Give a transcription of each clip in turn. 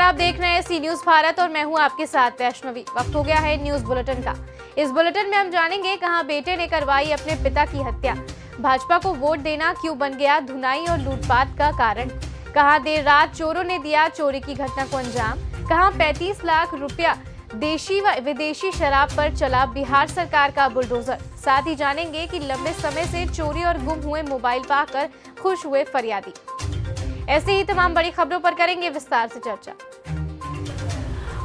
आप देख रहे हैं सी न्यूज भारत और मैं हूं आपके साथ वैष्णवी। वक्त हो गया है न्यूज बुलेटिन का। इस बुलेटिन में हम जानेंगे कहां बेटे ने करवाई अपने पिता की हत्या, भाजपा को वोट देना क्यों बन गया धुनाई और लूटपाट का कारण, कहां देर रात चोरों ने दिया चोरी की घटना को अंजाम, कहां 35 लाख रुपया देशी व विदेशी शराब पर चला बिहार सरकार का बुलडोजर। साथ ही जानेंगे कि लंबे समय से चोरी और गुम हुए मोबाइल पाकर खुश हुए फरियादी। ऐसे ही तमाम बड़ी खबरों पर करेंगे विस्तार से चर्चा।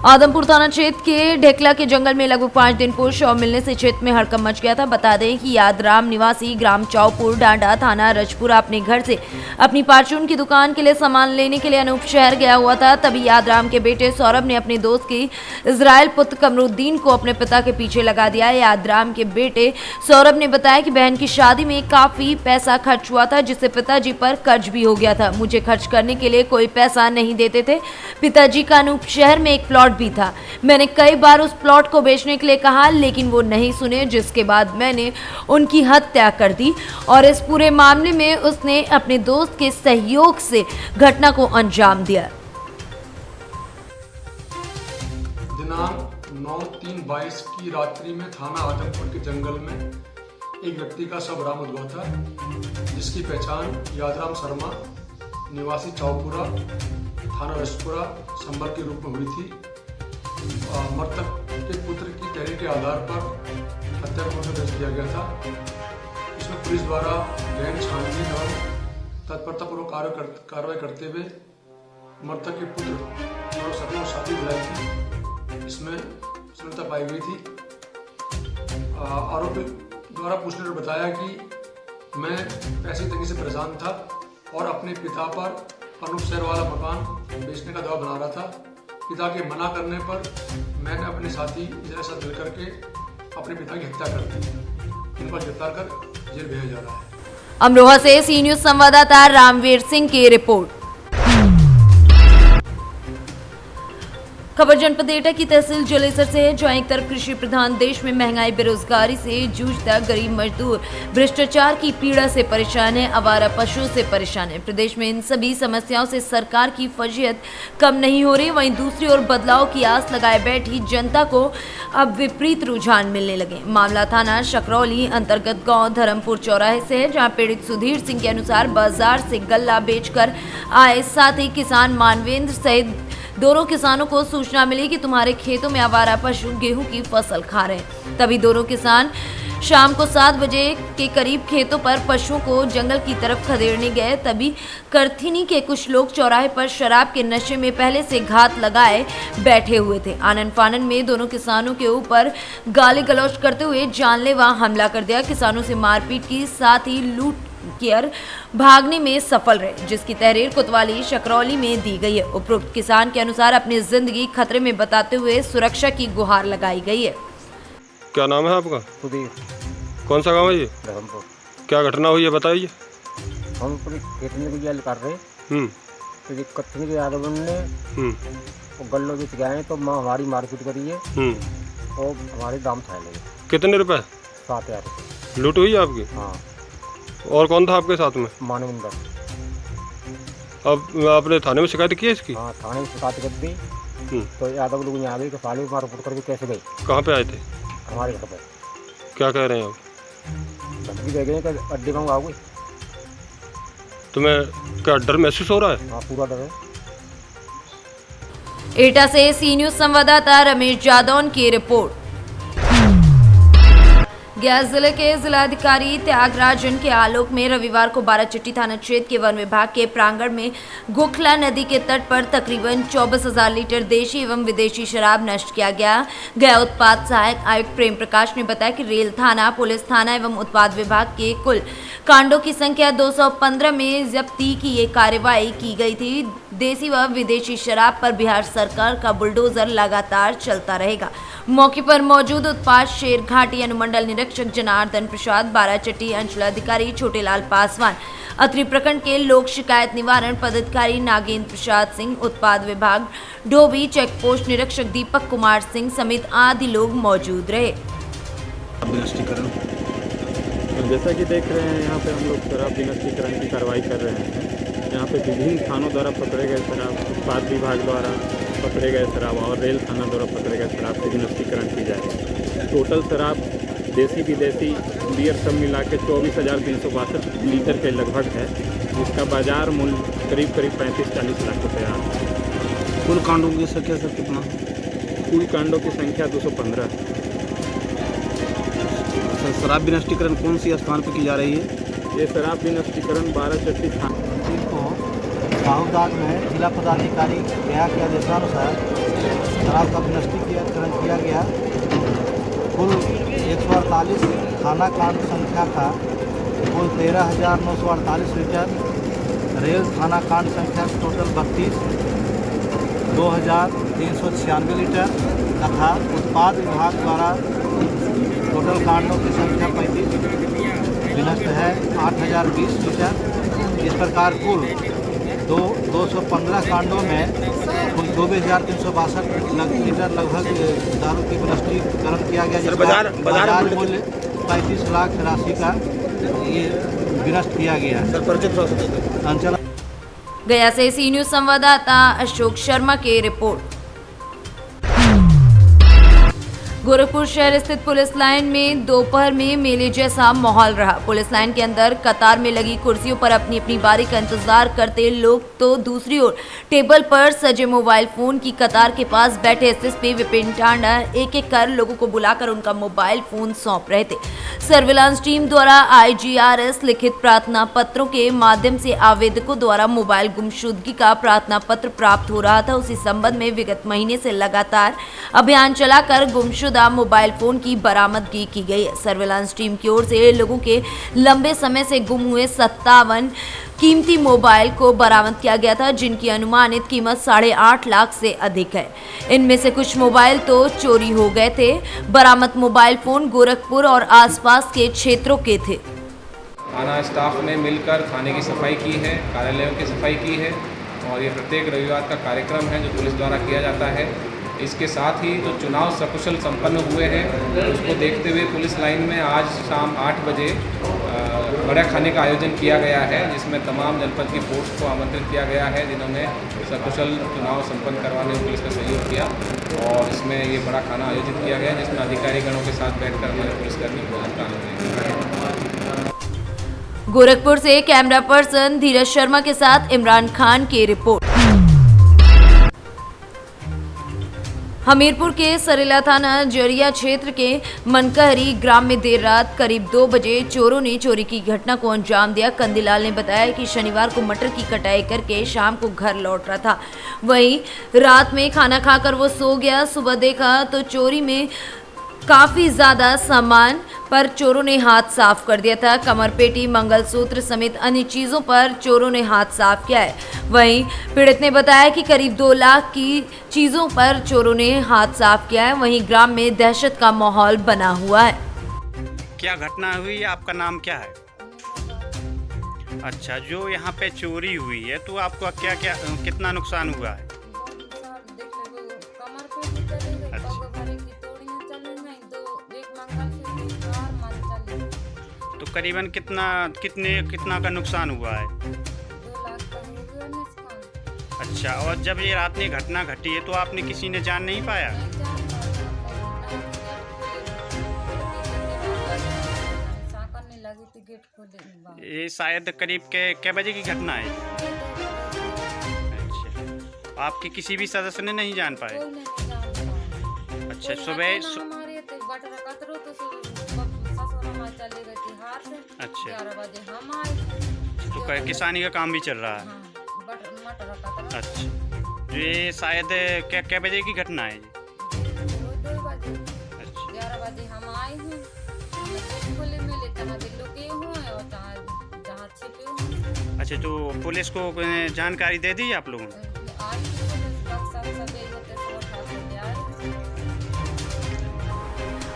आदमपुर थाना क्षेत्र के ढेकला के जंगल में लगभग 5 दिन पूर्व शव मिलने से क्षेत्र में हड़कंप मच गया था। बता दें कि यादराम निवासी ग्राम चौपुर डांडा थाना रजपुरा अपने घर से अपनी परचून की दुकान के लिए सामान लेने के लिए अनूप शहर गया हुआ था। तभी यादराम के बेटे सौरभ ने अपने दोस्त की इजराइल पुत्र कमरुद्दीन को अपने पिता के पीछे लगा दिया। यादराम के बेटे सौरभ ने बताया कि बहन की शादी में काफी पैसा खर्च हुआ था, जिससे पिताजी पर कर्ज भी हो गया था। मुझे खर्च करने के लिए कोई पैसा नहीं देते थे। पिताजी का अनूप शहर में एक प्लॉट भी था। मैंने कई बार उस प्लॉट को बेचने के लिए कहा, लेकिन वो नहीं सुने, जिसके बाद मैंने उनकी हत्या कर दी और इस पूरे मामले में उसने अपने दोस्त के सहयोग से घटना को अंजाम दिया। दिनांक 9/3/22 की रात्रि में थाना आदमपुर के जंगल में एक व्यक्ति का शव बरामद हुआ था, जिसकी पहचान यादराम शर्मा निवासी चौपुरा थाना रजपुरा संभल के रूप में हुई थी। मृतक के पुत्र की तहरीर के आधार पर हत्या का मामला दर्ज किया गया था। इसमें पुलिस द्वारा गहन छानबीन और तत्परतापूर्वक कार्रवाई करते हुए मृतक के पुत्र और सपना शादी दिलाई थी। इसमें संगता पाई गई थी। आरोपी द्वारा पूछने पर बताया कि मैं पैसे की तंगी से परेशान था और अपने पिता पर अनूप शहर वाला मकान बेचने का दबाव बना रहा था। पिता के मना करने पर मैंने अपने साथी के साथ मिलकर के अपने पिता की हत्या कर दी। इन पर गिरफ्तार कर जेल भेजा जा रहा है। अमरोहा से सी न्यूज संवाददाता रामवीर सिंह की रिपोर्ट। खबर जनपद एटा की तहसील जलेसर से है, जहां एक तरफ कृषि प्रधान देश में महंगाई बेरोजगारी से जूझता गरीब मजदूर भ्रष्टाचार की पीड़ा से परेशान है, आवारा पशुओं से परेशान है। प्रदेश में इन सभी समस्याओं से सरकार की फजीहत कम नहीं हो रही। वहीं दूसरी ओर बदलाव की आस लगाए बैठी जनता को अब विपरीत रुझान मिलने लगे। मामला थाना शकरौली अंतर्गत गांव धर्मपुर चौराहे से है, जहां पीड़ित सुधीर सिंह के अनुसार बाजार से गल्ला बेचकर आए साथ ही किसान मानवेंद्र सहित दोनों किसानों को सूचना मिली कि तुम्हारे खेतों में आवारा पशु गेहूं की फसल खा रहे हैं। तभी दोनों किसान शाम को 7 बजे के करीब खेतों पर पशुओं को जंगल की तरफ खदेड़ने गए। तभी करथिनी के कुछ लोग चौराहे पर शराब के नशे में पहले से घात लगाए बैठे हुए थे। आनन फानन में दोनों किसानों के ऊपर गाली गलौज करते हुए जानलेवा हमला कर दिया। किसानों से मारपीट की, साथ ही लूट कर भागने में सफल रहे, जिसकी तहरीर कोतवाली शकरौली में दी गई है। उपरोक्त किसान के अनुसार अपनी जिंदगी खतरे में बताते हुए सुरक्षा की गुहार लगाई गई है। क्या नाम है आपका? सुधीर। कौन सा गांव है ये? धर्मपुर। क्या घटना हुई है बताइए। हम पूरी खेत में गुजारी कर रहे, तो ये कत्थी के यादव ने वो गल्लो बेच गए हैं, तो माँ हमारी मारपीट करी है तो हमारे दाम था लगे। कितने रुपए? 7,000 रुपये लूट हुई आपकी? हाँ। और कौन था आपके साथ में? मानवेंद्र। अब आपने थाने में शिकायत की है इसकी? हाँ, थाने में शिकायत कर दी। तो यादव लोग यहाँ आगे फाली मारपीट करके कैसे गए? कहाँ पे आए थे? हमारे घर पर। क्या कह रहे हैं आप? धमकी दे गए कि अड्डे में आओगे। तुम्हें क्या डर महसूस हो रहा है? हाँ, पूरा डर है। एटा से सी न्यूज संवाददाता रमेश जादौन की रिपोर्ट। गया जिले के जिलाधिकारी त्यागराजन के आलोक में रविवार को बाराचट्टी थाना क्षेत्र के वन विभाग के प्रांगण में गोखला नदी के तट पर तकरीबन 24,000 लीटर देशी एवं विदेशी शराब नष्ट किया गया। गया उत्पाद सहायक आयुक्त प्रेम प्रकाश ने बताया कि रेल थाना, पुलिस थाना एवं उत्पाद विभाग के कुल कांडों की संख्या 215 में जब्ती की ये कार्रवाई की गई थी। देसी व विदेशी शराब पर बिहार सरकार का बुलडोजर लगातार चलता रहेगा। मौके पर मौजूद उत्पाद शेरघाटी अनुमंडल निरीक्षक जनार्दन प्रसाद, बाराचट्टी अंचलाधिकारी छोटेलाल पासवान, अत्रि प्रखंड के लोक शिकायत निवारण पदाधिकारी नागेंद्र प्रसाद सिंह, उत्पाद विभाग डोभी चेक पोस्ट निरीक्षक दीपक कुमार सिंह समेत आदि लोग मौजूद रहे। जैसा कि देख रहे हैं, यहाँ पे हम लोग शराब विनष्टीकरण की कार्रवाई कर रहे हैं। यहाँ पे विभिन्न थानों द्वारा पकड़े गए शराब उत्पाद विभाग द्वारा पकड़े गए शराब और रेल थाना द्वारा पकड़े गए शराब की विनष्टीकरण की जाएगी। टोटल शराब देसी विदेशी बियर सब मिला के 24,362 लीटर के लगभग है, जिसका बाजार मूल्य करीब 35-40 लाख रुपये है। कुल कांडों की संख्या सर कितना? कुल कांडों की संख्या 215 है। सर शराब विनष्टीकरण कौन सी स्थान पर की जा रही है? ये शराब विनष्टीकरण 12 थाना को साहूदाग में जिला पदाधिकारी गया के आदेशानुसार शराब का विनष्टीकरण किया गया। कुल 148 थाना कांड संख्या का कुल 13,948 लीटर, रेल थाना कांड संख्या टोटल 32, 2,396 लीटर तथा उत्पाद विभाग द्वारा टोटल कांडों की संख्या 35, विनष्ट है 8,020 लीटर। इस प्रकार कुल 215 कांडों में कुल 24,362 लीटर लगभग दारू की विनष्टीकरण किया गया, जिसका बाजार मूल्य 35 लाख राशि का ये विनष्ट किया गया है। अंचल गया से सी न्यूज संवाददाता अशोक शर्मा की रिपोर्ट। गोरखपुर शहर स्थित पुलिस लाइन में दोपहर में मेले जैसा माहौल रहा। पुलिस लाइन के अंदर कतार में लगी कुर्सियों पर अपनी अपनी बारी का इंतजार करते लोग तो दूसरी ओर टेबल पर सजे मोबाइल फोन की कतार के पास बैठे एसएसपी विपिन टांडा एक एक कर लोगों को बुलाकर उनका मोबाइल फोन सौंप रहे थे। सर्विलांस टीम द्वारा IGRS लिखित प्रार्थना पत्रों के माध्यम से आवेदकों द्वारा मोबाइल गुमशुदगी का प्रार्थना पत्र प्राप्त हो रहा था। उसी संबंध में विगत महीने से लगातार अभियान चलाकर गुमशुदा मोबाइल फोन की बरामदगी की गई है। सर्विलांस टीम की ओर से लोगों के लंबे समय से गुम हुए 57 कीमती मोबाइल को बरामद किया गया था, जिनकी अनुमानित कीमत 8.5 लाख से अधिक है। इनमें से कुछ मोबाइल तो चोरी हो गए थे। बरामद मोबाइल फोन गोरखपुर और आसपास के क्षेत्रों के थे। थाना स्टाफ ने मिलकर थाने की सफाई की है, कार्यालयों की सफाई की है और ये प्रत्येक रविवार का कार्यक्रम है जो पुलिस द्वारा किया जाता है। इसके साथ ही जो चुनाव सकुशल संपन्न हुए हैं उसको देखते हुए पुलिस लाइन में आज शाम 8 बजे बड़ा खाने का आयोजन किया गया है, जिसमें तमाम जनपद की फोर्स को आमंत्रित किया गया है जिन्होंने सकुशल चुनाव संपन्न करवाने में पुलिस का सहयोग किया। और इसमें ये बड़ा खाना आयोजित किया गया जिसमें अधिकारी गणों के साथ बैठकर हमारे पुलिसकर्मी भोजन का आनंद लेंगे। गोरखपुर से कैमरा पर्सन धीरज शर्मा के साथ इमरान खान की रिपोर्ट। हमीरपुर के सरेला थाना जरिया क्षेत्र के मनकहरी ग्राम में देर रात करीब 2 बजे चोरों ने चोरी की घटना को अंजाम दिया। कंदीलाल ने बताया कि शनिवार को मटर की कटाई करके शाम को घर लौट रहा था। वहीं रात में खाना खाकर वो सो गया। सुबह देखा तो चोरी में काफी ज्यादा सामान पर चोरों ने हाथ साफ कर दिया था। कमरपेटी, मंगलसूत्र समेत अन्य चीजों पर चोरों ने हाथ साफ किया है। वहीं पीड़ित ने बताया कि करीब 2 लाख की चीजों पर चोरों ने हाथ साफ किया है। वहीं ग्राम में दहशत का माहौल बना हुआ है। क्या घटना हुई, आपका नाम क्या है? अच्छा, जो यहाँ पे चोरी हुई है तो आपको क्या क्या कितना नुकसान हुआ है? तो करीबन कितना का नुकसान हुआ है? 2 लाख का हो गया नुकसान। अच्छा, और जब ये रात में घटना घटी है तो आपने किसी ने जान नहीं पाया? ये शायद करीब के बजे की घटना है? अच्छा, आपके किसी भी सदस्य ने नहीं जान पाए? अच्छा, सुबह अच्छा, 11 बजे हम आए तो किसानी का काम भी चल रहा है? अच्छा, जो ये शायद क्या बजे की घटना है? 2 बजे। अच्छा, 11 बजे हम आए हैं, खुले में लेते हैं लुके हुए और जहाँ छिपे हुए। अच्छा, तो पुलिस को जानकारी दे दी आप लोगों ने?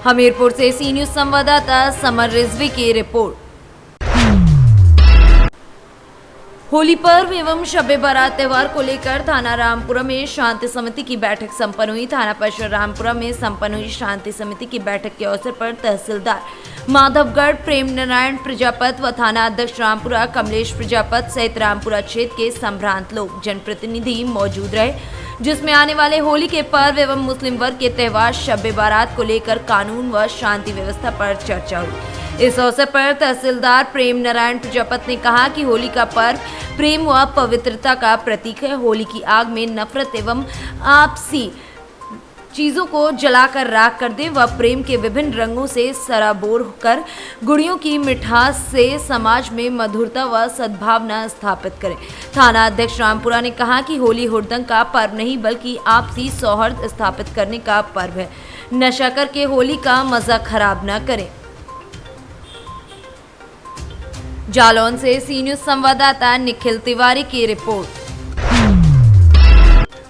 हमीरपुर से सी न्यूज संवाददाता समर रिजवी की रिपोर्ट। होली पर्व एवं शबे बारात त्योहार को लेकर थाना रामपुरा में शांति समिति की बैठक संपन्न हुई। थाना परिषद रामपुरा में संपन्न हुई शांति समिति की बैठक के अवसर पर तहसीलदार माधवगढ़ प्रेम नारायण प्रजापत व थाना अध्यक्ष रामपुरा कमलेश प्रजापत सहित रामपुरा क्षेत्र के संभ्रांत लोग जनप्रतिनिधि मौजूद रहे। जिसमें आने वाले होली के पर्व एवं मुस्लिम वर्ग के त्यौहार शब बारात को लेकर कानून व शांति व्यवस्था पर चर्चा हुई। इस अवसर पर तहसीलदार प्रेम नारायण प्रजापत ने कहा कि होली का पर्व प्रेम व पवित्रता का प्रतीक है। होली की आग में नफरत एवं आपसी चीज़ों को जलाकर राख कर दें व प्रेम के विभिन्न रंगों से सराबोर होकर गुड़ियों की मिठास से समाज में मधुरता व सद्भावना स्थापित करें। थाना अध्यक्ष रामपुरा ने कहा कि होली हुड़दंग का पर्व नहीं बल्कि आपसी सौहार्द स्थापित करने का पर्व है। नशा करके होली का मजा खराब न करें। जालौन से सी न्यूज़ संवाददाता निखिल तिवारी की रिपोर्ट।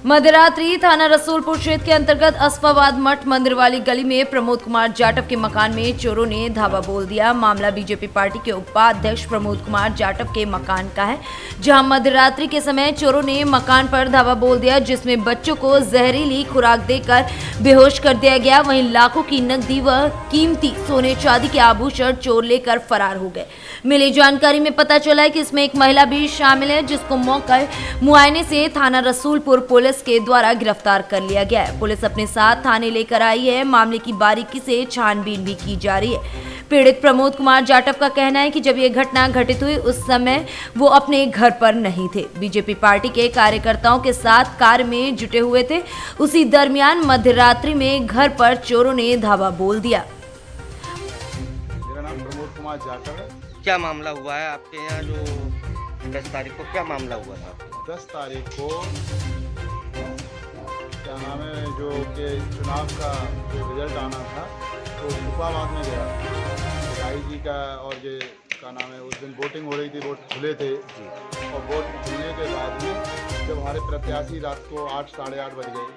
मध्यरात्रि थाना रसूलपुर क्षेत्र के अंतर्गत अस्फाबाद मठ मंदिर वाली गली में प्रमोद कुमार जाटव के मकान में चोरों ने धावा बोल दिया। मामला बीजेपी पार्टी के उपाध्यक्ष प्रमोद कुमार जाटव के मकान का है, जहां मध्यरात्रि के समय चोरों ने मकान पर धावा बोल दिया, जिसमें बच्चों को जहरीली खुराक देकर बेहोश कर दिया गया। वहीं लाखों की नकदी व कीमती सोने चांदी के आभूषण चोर लेकर फरार हो गए। मिली जानकारी में पता चला है कि इसमें एक महिला भी शामिल है, जिसको मौके मुआयने से थाना रसूलपुर पुलिस के द्वारा गिरफ्तार कर लिया गया है। पुलिस अपने साथ थाने लेकर आई है। मामले की बारीकी से छानबीन भी की जा रही है। पीड़ित प्रमोद कुमार जाटव का कहना है कि जब ये घटना घटित हुई उस समय वो अपने घर पर नहीं थे, बीजेपी पार्टी के कार्यकर्ताओं के साथ कार्य में जुटे हुए थे। उसी दरमियान मध्यरात्रि में घर पर चोरों ने धावा बोल दिया। मेरा नाम प्रमोद कुमार जाटव है। क्या मामला हुआ है आपके यहाँ? जो 10 तारीख को क्या मामला हुआ था? 10 तारीख को क्या नाम है, जो कि चुनाव का जो रिजल्ट आना था, तो सुपाबाद में गया राई जी का, और ये क्या नाम है, उस दिन वोटिंग हो रही थी, वोट खुले थे, और वोट खुलने के बाद में जब हमारे प्रत्याशी रात को 8 साढ़े 8 बज गए,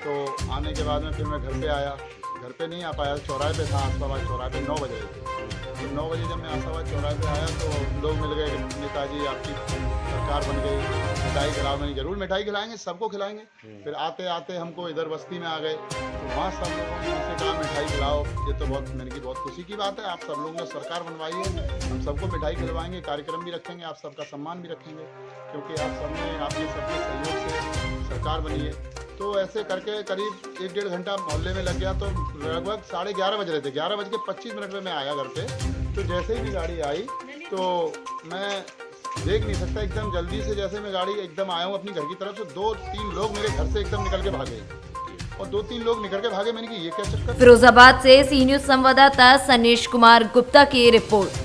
तो आने के बाद में फिर मैं घर पे आया। घर पे नहीं आ पाया, चौराहे पे था, अस्फाबाद चौराहे पे 9 बज रहे थे। तो 9 बजे जब मैं अस्फाबाद चौराहे पे आया तो लोग मिल गए, नेताजी आपकी सरकार बन गई, मिठाई खिलाओ। मैंने जरूर मिठाई खिलाएंगे, सबको खिलाएंगे। फिर आते आते हमको इधर बस्ती में आ गए, तो वहाँ सब लोगों ने मुझसे कहा मिठाई खिलाओ। ये तो बहुत मैंने की बहुत खुशी की बात है, आप सब लोगों ने सरकार बनवाई है, हम सबको मिठाई खिलवाएंगे, कार्यक्रम भी रखेंगे, आप सबका सम्मान भी रखेंगे, क्योंकि आप सबने आपके सबके सहयोग से सरकार बनी है। तो ऐसे करके करीब 1-1.5 घंटा मोहल्ले में लग गया, तो लगभग 11:30 बज रहे थे। 11:25 में मैं आया घर पे। तो जैसे ही भी गाड़ी आई तो मैं देख नहीं सकता, एकदम जल्दी से जैसे मैं गाड़ी एकदम आया हूँ अपनी घर की तरफ से, 2-3 लोग मेरे घर से एकदम निकल के भागे, और 2-3 लोग निकल के भागे। मैंने कहा ये क्या चक्कर। फिरोजाबाद से सी न्यूज़ संवाददाता सनेश कुमार गुप्ता की रिपोर्ट।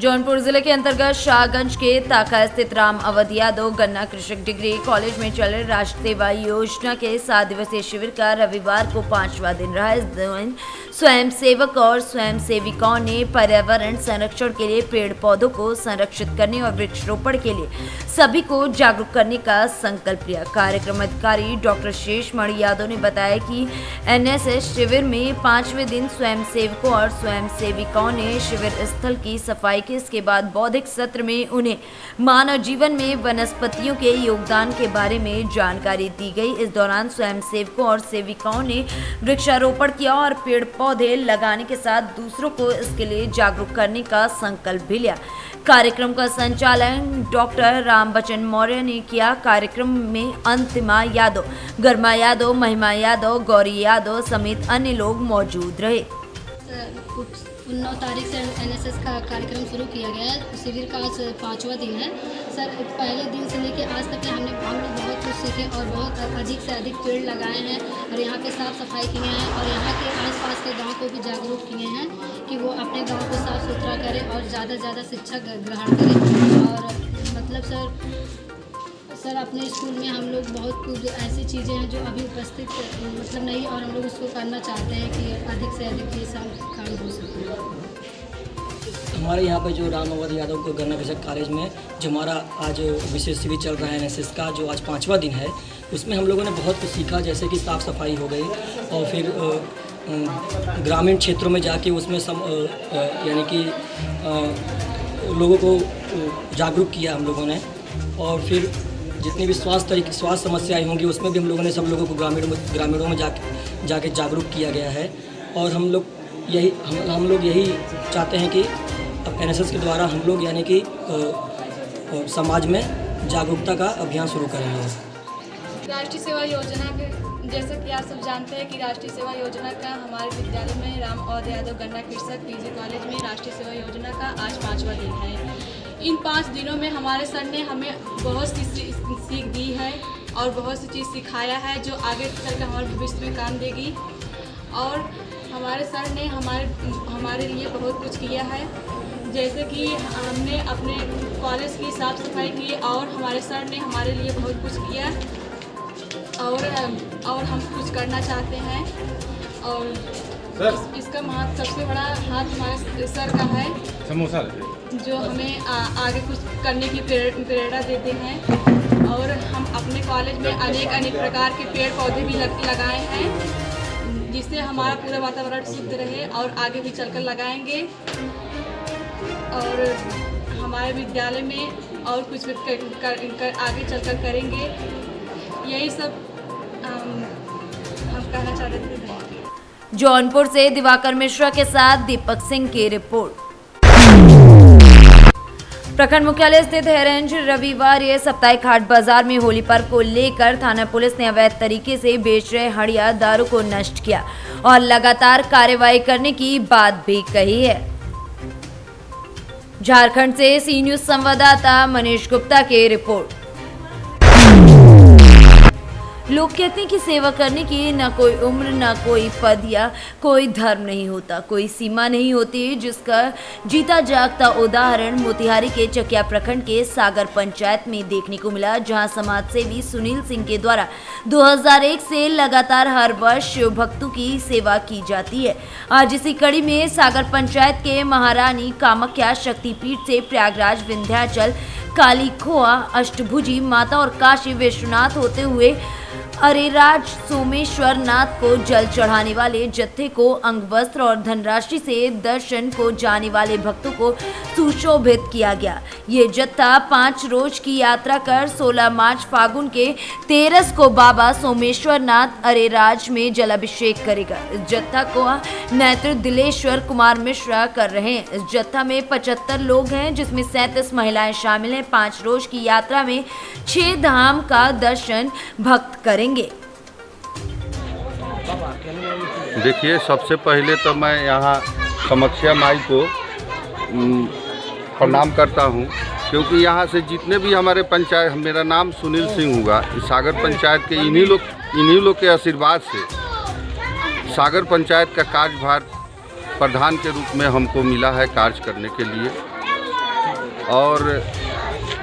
जौनपुर जिले के अंतर्गत शाहगंज के ताका स्थित राम अवध यादव गन्ना कृषक डिग्री कॉलेज में चल रहे राष्ट्रीय सेवा योजना के 7 दिवसीय शिविर का रविवार को 5वां दिन रहा। इस दिन स्वयं सेवक और स्वयं सेविकाओं ने पर्यावरण संरक्षण के लिए पेड़ पौधों को संरक्षित करने और वृक्षारोपण के लिए सभी को जागरूक करने का संकल्प लिया। कार्यक्रम अधिकारी डॉक्टर शेषमणि यादव ने बताया कि एनएसएस शिविर में 5वें दिन स्वयं सेवकों और स्वयं सेविकाओं ने शिविर स्थल की सफाई की। इसके बाद बौद्धिक सत्र में उन्हें मानव जीवन में वनस्पतियों के योगदान के बारे में जानकारी दी गई। इस दौरान स्वयं सेवकों और सेविकाओं ने वृक्षारोपण किया और पेड़ पौधे लगाने के साथ दूसरों को इसके लिए जागरूक करने का संकल्प भी लिया। कार्यक्रम का संचालन डॉक्टर रामबचन मौर्य ने किया। कार्यक्रम में अंतिमा यादव, गर्मा यादव, महिमा यादव, गौरी यादव समेत अन्य लोग मौजूद रहे। 9 तारीख से एनएसएस का कार्यक्रम शुरू किया गया है। शिविर का आज 5वां दिन है। सर पहले दिन से लेकर आज तक हम लोग बहुत कुछ सीखे और बहुत अधिक से अधिक पेड़ लगाए हैं और यहाँ पे साफ़ सफाई किए हैं और यहाँ के आसपास के गांव को भी जागरूक किए हैं कि वो अपने गांव को साफ़ सुथरा करें और ज़्यादा से ज़्यादा शिक्षा ग्रहण करें। और मतलब सर अपने स्कूल में हम लोग बहुत कुछ ऐसी चीज़ें हैं जो अभी उपस्थित मतलब नहीं, और हम लोग उसको करना चाहते हैं कि अधिक से अधिक ये सब काम हो सके। हमारे यहाँ पे जो राम अवध यादव को गन्ना कृषक कॉलेज में जो हमारा आज विशेष शिविर चल रहा है एनएसएस का, जो आज 5वां दिन है, उसमें हम लोगों ने बहुत कुछ सीखा, जैसे कि साफ़ सफाई हो गई और फिर ग्रामीण क्षेत्रों में जाके उसमें यानी कि लोगों को जागरूक किया हम लोगों ने। और फिर जितनी भी स्वास्थ्य समस्याएं होंगी उसमें भी हम लोगों ने सब लोगों को ग्रामीणों में जाके जागरूक किया गया है। और हम लोग यही चाहते हैं कि अब एनएसएस के द्वारा हम लोग यानी कि समाज में जागरूकता का अभियान शुरू कर रहे हैं। राष्ट्रीय सेवा योजना के जैसा कि आप सब जानते हैं कि राष्ट्रीय सेवा योजना का हमारे विद्यालय में राम और यादव गन्ना कृषक पीजी कॉलेज में राष्ट्रीय सेवा योजना का आज 5वां दिन है। इन 5 दिनों में हमारे सर ने हमें बहुत सी सीख दी है और बहुत सी चीज़ सिखाया है जो आगे चलकर हमारे भविष्य में काम देगी। और हमारे सर ने हमारे लिए बहुत कुछ किया है, जैसे कि हमने अपने कॉलेज की साफ़ सफाई की और हमारे सर ने हमारे लिए बहुत कुछ किया और हम कुछ करना चाहते हैं। और इसका सबसे बड़ा हाथ हमारे सर का है, समोसा जो हमें आगे कुछ करने की प्रेरणा देते हैं। और हम अपने कॉलेज में अनेक प्रकार के पेड़ पौधे भी लगाए हैं, जिससे हमारा पूरा वातावरण शुद्ध रहे और आगे भी चलकर लगाएंगे। और हमारे विद्यालय में और कुछ आगे चलकर करेंगे। यही सब हम कहना चाहते थे। जौनपुर से दिवाकर मिश्रा के साथ दीपक सिंह की रिपोर्ट। प्रखंड मुख्यालय स्थित हेरेंज रविवार ये साप्ताहिक हाट बाजार में होली पर्व को लेकर थाना पुलिस ने अवैध तरीके से बेच रहे हड़िया दारू को नष्ट किया और लगातार कार्रवाई करने की बात भी कही है। झारखंड से सी न्यूज संवाददाता मनीष गुप्ता की रिपोर्ट। लोग कहते हैं कि सेवा करने की न कोई उम्र, न कोई पद या कोई धर्म नहीं होता, कोई सीमा नहीं होती, जिसका जीता जागता उदाहरण मोतिहारी के चकिया प्रखंड के सागर पंचायत में देखने को मिला, जहां समाज सेवी सुनील सिंह के द्वारा 2001 से लगातार हर वर्ष शिव भक्तों की सेवा की जाती है। आज इसी कड़ी में सागर पंचायत के महारानी कामाख्या शक्तिपीठ से प्रयागराज, विंध्याचल, काली खोआ, अष्टभुजी माता और काशी विश्वनाथ होते हुए अरेराज सोमेश्वर नाथ को जल चढ़ाने वाले जत्थे को अंग वस्त्र और धनराशि से दर्शन को जाने वाले भक्तों को सुशोभित किया गया। ये जत्था 5 रोज की यात्रा कर 16 मार्च फागुन के 13 को बाबा सोमेश्वर नाथ अरेराज में जलाभिषेक करेगा। इस जत्था को नेतृत्व दिलेश्वर कुमार मिश्रा कर रहे हैं। इस जत्था में 75 लोग हैं, जिसमें 37 महिलाएं शामिल हैं। 5 रोज की यात्रा में 6 धाम का दर्शन भक्त करेंगे। देखिए, सबसे पहले तो मैं यहाँ कामाख्या माई को प्रणाम करता हूँ, क्योंकि यहाँ से जितने भी हमारे पंचायत, मेरा नाम सुनील सिंह हुआ, सागर पंचायत के इन्हीं लोग के आशीर्वाद से सागर पंचायत का कार्यभार प्रधान के रूप में हमको मिला है कार्य करने के लिए। और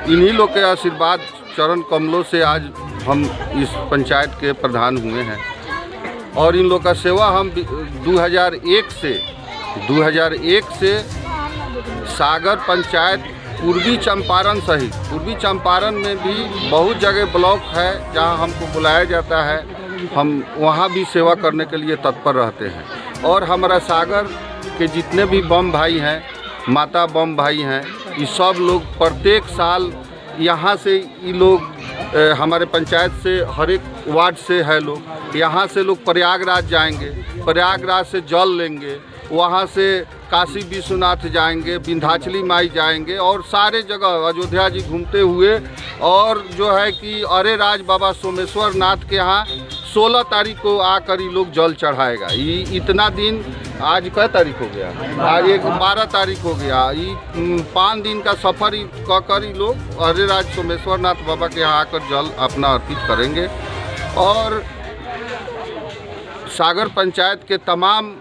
इन्हीं लोग के आशीर्वाद चरण कमलों से आज हम इस पंचायत के प्रधान हुए हैं। और इन लोग का सेवा हम 2001 से सागर पंचायत पूर्वी चंपारण सहित, पूर्वी चंपारण में भी बहुत जगह ब्लॉक है जहां हमको बुलाया जाता है, हम वहां भी सेवा करने के लिए तत्पर रहते हैं। और हमारा सागर के जितने भी बम भाई हैं, माता बम भाई हैं, ये सब लोग प्रत्येक साल यहाँ से ये लोग हमारे पंचायत से हर एक वार्ड से है लोग, यहाँ से लोग प्रयागराज जाएंगे, प्रयागराज से जल लेंगे, वहाँ से काशी विश्वनाथ जाएंगे, विंध्याचली माई जाएंगे और सारे जगह अयोध्या जी घूमते हुए, और जो है कि अरेराज बाबा सोमेश्वर नाथ के यहाँ 16 तारीख को आकर ये लोग जल चढ़ाएगा। ये इतना दिन, आज क्या तारीख हो गया, आज 12 तारीख हो गया, ये 5 दिन का सफ़र कर ये लोग अरेराज सोमेश्वर नाथ बाबा के यहाँ आकर जल अपना अर्पित करेंगे। और सागर पंचायत के तमाम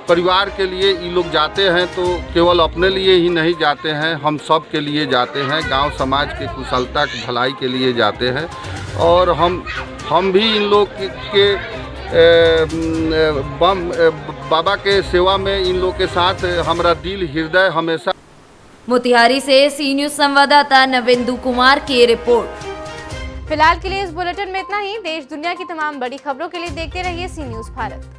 परिवार के लिए ये लोग जाते हैं, तो केवल अपने लिए ही नहीं जाते हैं, हम सब के लिए जाते हैं, गांव समाज के कुशलता की भलाई के लिए जाते हैं। और हम भी इन लोग के बाबा के सेवा में इन लोग के साथ हमारा दिल हृदय हमेशा। मोतिहारी से सी न्यूज संवाददाता नवेंदु कुमार की रिपोर्ट। फिलहाल के लिए इस बुलेटिन में इतना ही। देश दुनिया की तमाम बड़ी खबरों के लिए देखते रहिए सी न्यूज भारत।